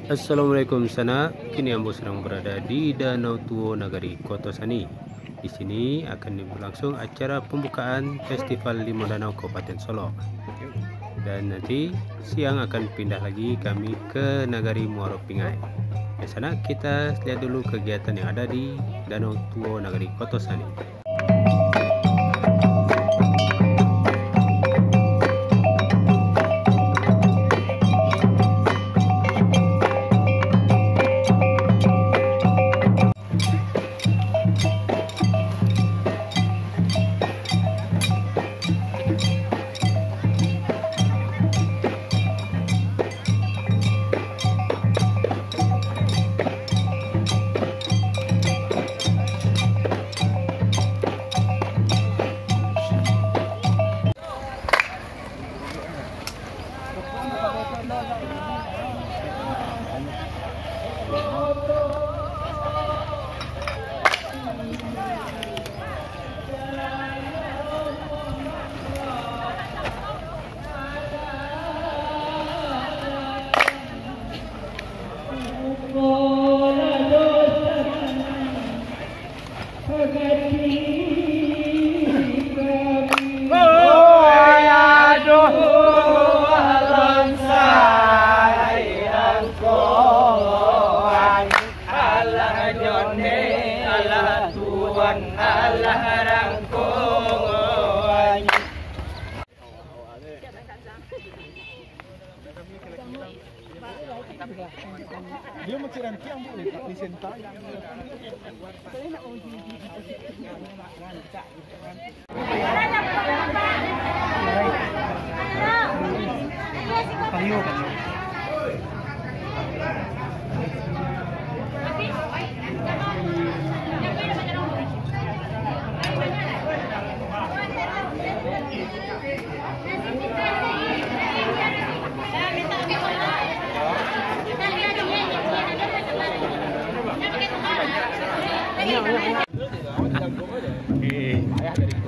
Assalamualaikum sana. Kini Ambo sedang berada di Danau Tuo Nagari Kotosani. Di sini akan berlangsung acara pembukaan Festival Limau Danau Kabupaten Solok. Dan nanti siang akan pindah lagi kami ke Nagari Muaro Pingai. Di sana kita lihat dulu kegiatan yang ada di Danau Tuo Nagari Kotosani. Dia macam tiang boleh tak disentai. Kayu kan.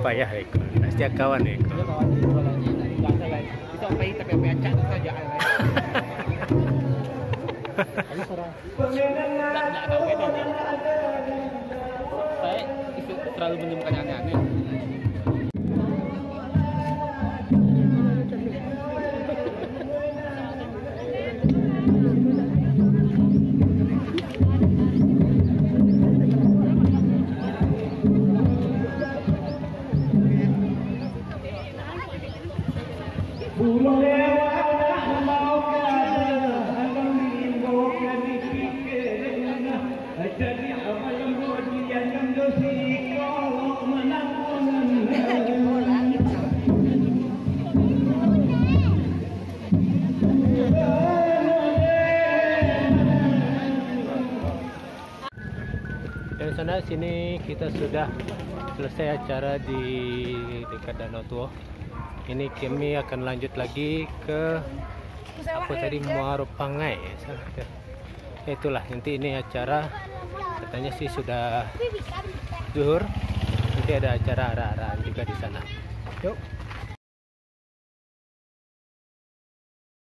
Payah Eko, pasti kawan Eko. Kita pergi tapi acak saja. Tak tahu beda dia. Saya itu terlalu menemukan aneh-aneh. Dari sana sini kita sudah selesai acara di dekat Danau Tuo. Ini kami akan lanjut lagi ke apa tadi, Muaro Pingai. Itulah nanti ini acara, katanya sih sudah zuhur. Nanti ada acara arah-arahan juga di sana. Yuk.